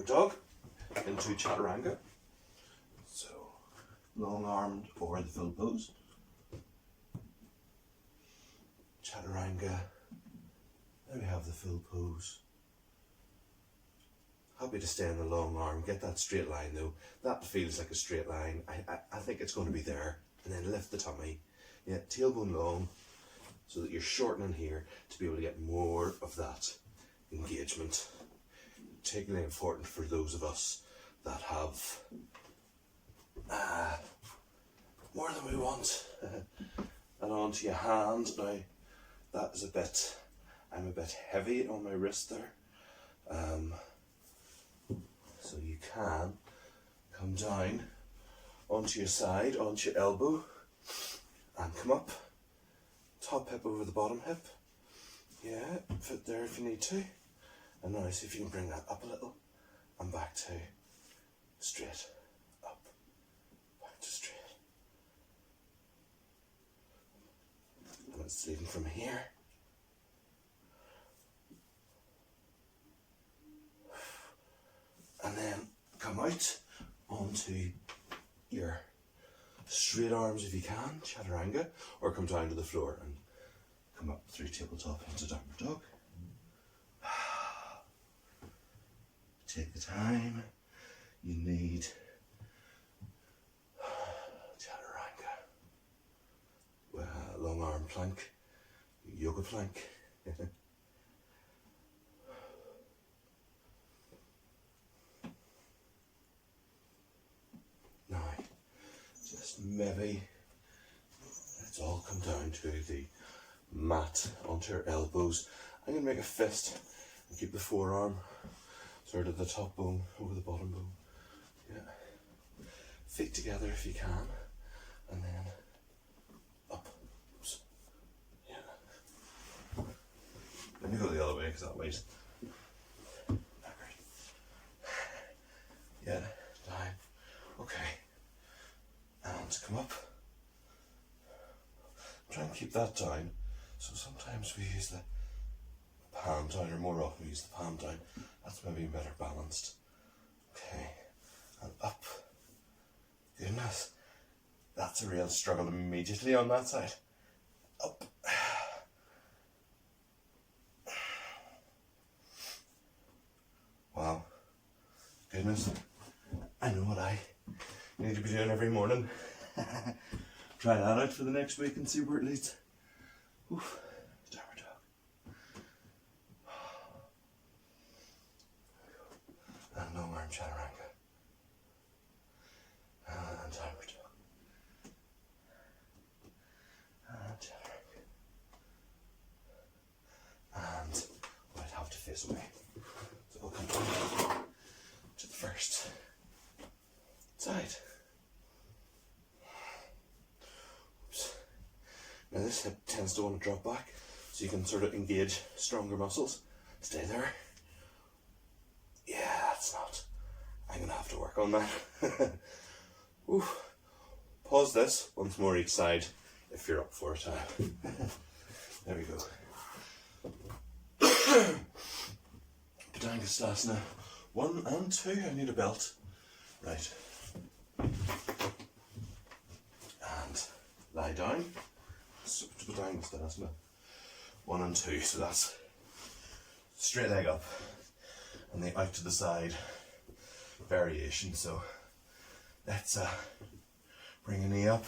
dog into chaturanga. So long armed or the full pose. Chaturanga. There we have the full pose. Happy to stay in the long arm. Get that straight line though. That feels like a straight line. I think it's going to be there. And then lift the tummy. Yeah, tailbone long so that you're shortening here to be able to get more of that engagement. Particularly important for those of us that have more than we want. And onto your hand. Now that is I'm a bit heavy on my wrist there. So you can come down onto your side, onto your elbow, and come up. Top hip over the bottom hip. Yeah, foot there if you need to. And now see if you can bring that up a little and back to straight, up, back to straight. And it's leading from here. And then come out onto your straight arms if you can, chaturanga, or come down to the floor and come up through tabletop into downward dog. Take the time you need. Chaturanga. Long arm plank, yoga plank. Now, just maybe let's all come down to the mat onto your elbows. I'm going to make a fist and keep the forearm sort of the top bone over the bottom bone. Yeah. Feet together if you can, and then up. Oops. Yeah. Let me go the other way because that weight. Yeah. Down. Okay. And come up. Try and keep that down. So sometimes we use the palm down, or more often we use the palm down. That's maybe better balanced. Okay. And up. Goodness. That's a real struggle immediately on that side. Up. Wow. Goodness. I know what I need to be doing every morning. Try that out for the next week and see where it leads. Oof. Downward dog. And long arm chaturanga. And downward dog. And chaturanga. And I'd have to face away. So we'll come down to the first side. Now this hip tends to want to drop back, so you can sort of engage stronger muscles. Stay there. Yeah, that's not. I'm going to have to work on that. Ooh. Pause this once more each side if you're up for it. There we go. Dandasana 1 and 2. I need a belt. Right. And lie down. To the Dandasana 1 and 2, so that's straight leg up and the out to the side variation. So let's bring a knee up,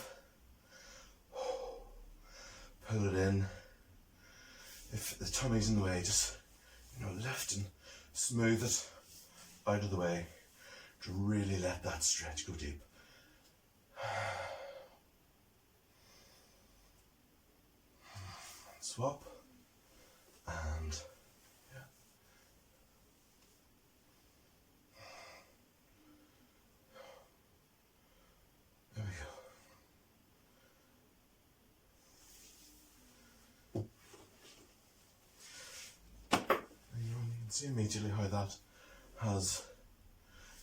pull it in. If the tummy's in the way, just lift and smooth it out of the way to really let that stretch go deep. Swap, and yeah. There we go. And you can see immediately how that has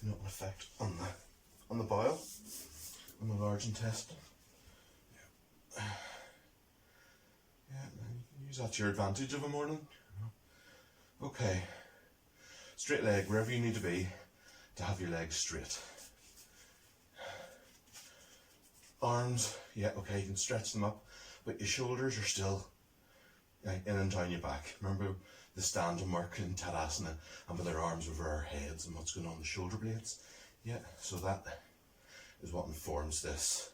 an effect on the bowel, on the large intestine. Yeah. Yeah, you can use that to your advantage of a morning. Okay, straight leg wherever you need to be, to have your legs straight. Arms, yeah, okay, you can stretch them up, but your shoulders are still in and down your back. Remember the standing work in Dandasana, and with our arms over our heads and what's going on the shoulder blades? Yeah, so that is what informs this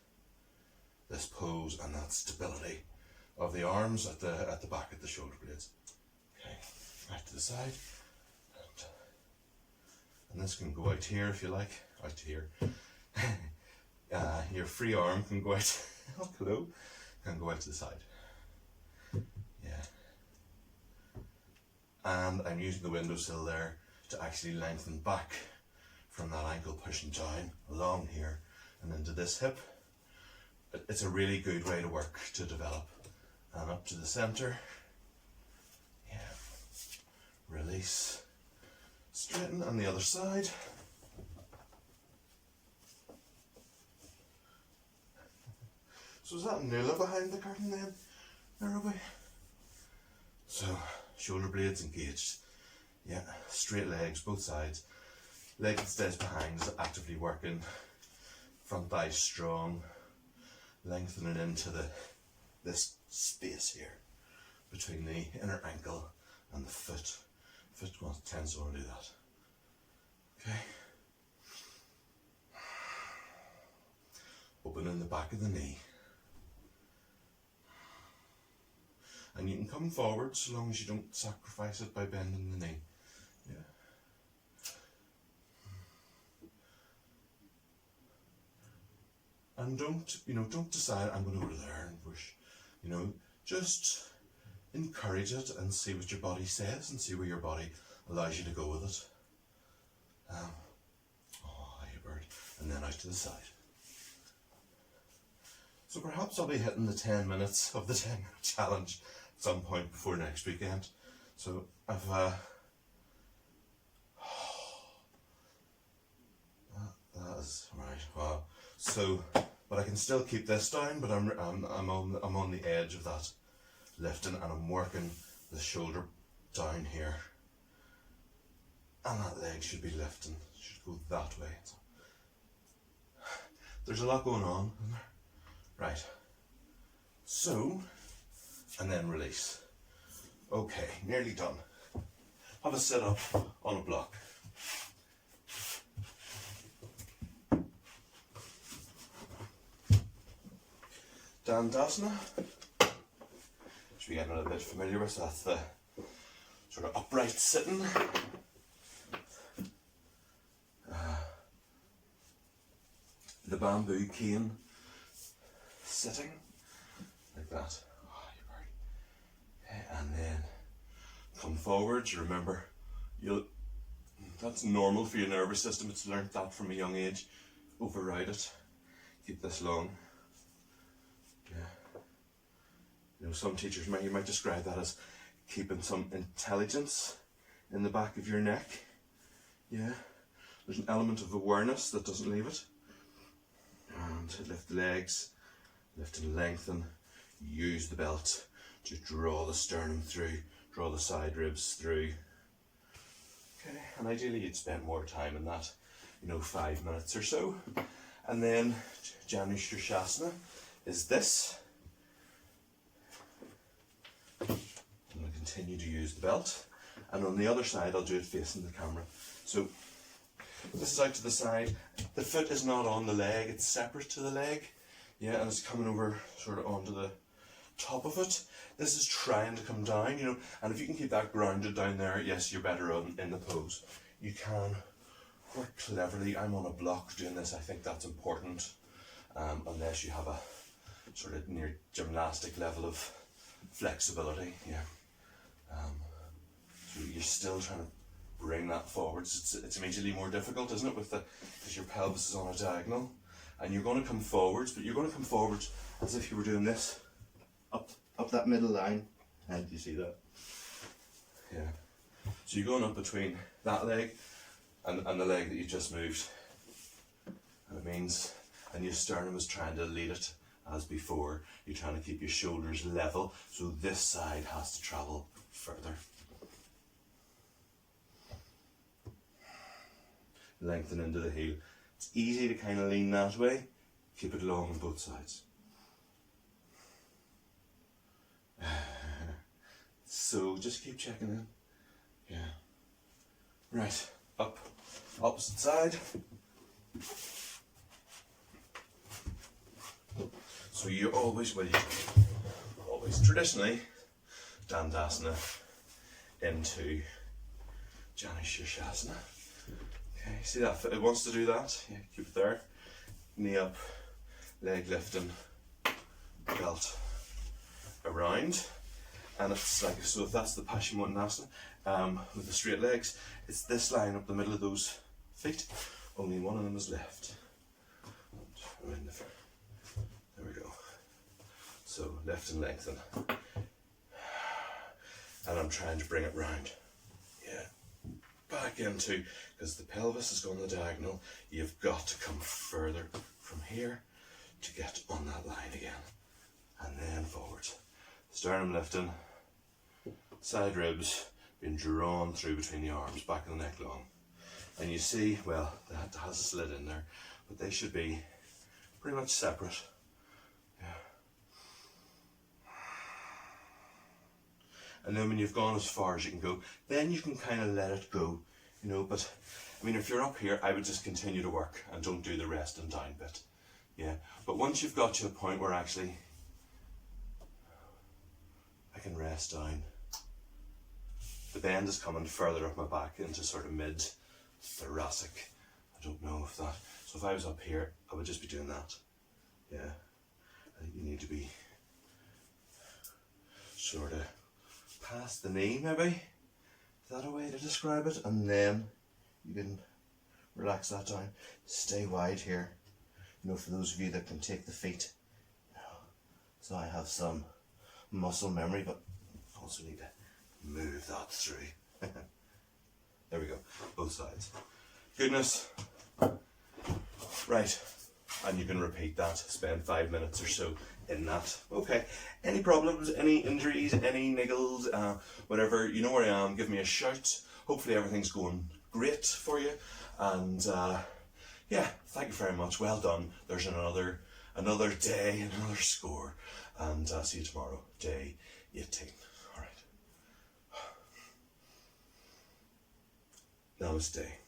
pose and that stability of the arms at the back of the shoulder blades. Okay, right to the side, and this can go out here if you like, out to here. Your free arm can go out. Hello, can go out to the side. Yeah, and I'm using the windowsill there to actually lengthen back from that ankle, pushing down along here and into this hip. It's a really good way to work to develop. And up to the center. Yeah. Release. Straighten on the other side. So is that Nuala behind the curtain then? Everybody? So, shoulder blades engaged. Yeah, straight legs, both sides. Leg that stays behind is actively working. Front thigh strong. Lengthening into this space here between the inner ankle and the foot. Foot tends to want to do that. Okay. Opening the back of the knee. And you can come forward so long as you don't sacrifice it by bending the knee. Yeah. And don't decide I'm going to go there and push. Just encourage it and see what your body says and see where your body allows you to go with it. You bird. And then out to the side. So perhaps I'll be hitting the 10 minutes of the 10-minute challenge at some point before next weekend. So I've that is right. Wow. So, but I can still keep this down. But I'm on the edge of that lifting, and I'm working the shoulder down here, and that leg should be lifting. Should go that way. There's a lot going on, isn't there? Right. So, and then release. Okay, nearly done. Have a sit up on a block. Dandasana, which we're getting a bit familiar with. So that's the sort of upright sitting. The bamboo cane sitting, like that. Okay, and then come forwards. Remember, that's normal for your nervous system. It's learnt that from a young age. Override it. Keep this long. Yeah. Some teachers you might describe that as keeping some intelligence in the back of your neck. Yeah. There's an element of awareness that doesn't leave it. And lift the legs, lift and lengthen. Use the belt to draw the sternum through, draw the side ribs through. Okay, and ideally you'd spend more time in that, 5 minutes or so. And then Dandasana is this. I'm going to continue to use the belt. And on the other side I'll do it facing the camera. So this is out to the side. The foot is not on the leg, it's separate to the leg. Yeah, and it's coming over sort of onto the top of it. This is trying to come down, and if you can keep that grounded down there, yes, you're better in the pose. You can work cleverly. I'm on a block doing this. I think that's important, unless you have a sort of near gymnastic level of flexibility. Yeah. So you're still trying to bring that forwards. It's immediately more difficult, isn't it, because your pelvis is on a diagonal, and you're going to come forwards, but you're going to come forwards as if you were doing this up that middle line. And do you see that? Yeah. So you're going up between that leg and the leg that you just moved, and it means, and your sternum is trying to lead it as before. You're trying to keep your shoulders level, so this side has to travel further. lengthen into the heel. It's easy to kind of lean that way. Keep it long on both sides. So just keep checking in. Yeah. Right, up, opposite side. So you always traditionally Dandasana into Jani Shirshasana. Okay, see that? It wants to do that. Yeah, keep it there. Knee up, leg lifting, belt around. And it's like, so if that's the Paschimottanasana, with the straight legs, it's this line up the middle of those feet. Only one of them is left. There we go. So left and lengthen. And I'm trying to bring it round. Yeah. Back into, because the pelvis is going the diagonal, you've got to come further from here to get on that line again. And then forwards. Sternum lifting, side ribs being drawn through between the arms, back of the neck long. And you see, well, that has a slit in there, but they should be pretty much separate. Yeah. And then when you've gone as far as you can go, then you can kind of let it go, you know. But I mean, if you're up here, I would just continue to work and don't do the rest and down bit. Yeah. But once you've got to a point where actually I can rest down, the bend is coming further up my back into sort of mid thoracic. I don't know if that, so if I was up here, I would just be doing that. Yeah. I think you need to be sort of past the knee, maybe. Is that a way to describe it? And then you can relax that down. Stay wide here. You know, for those of you that can take the feet. You know, so I have some muscle memory, but also need to move that through. There we go, both sides. Goodness. Right, and you can repeat that, spend 5 minutes or so in that. Okay, any problems, any injuries, any niggles, whatever, you know where I am, give me a shout. Hopefully everything's going great for you. And yeah, thank you very much, well done. There's another day, another score. And see you tomorrow, day 18. All right. Namaste.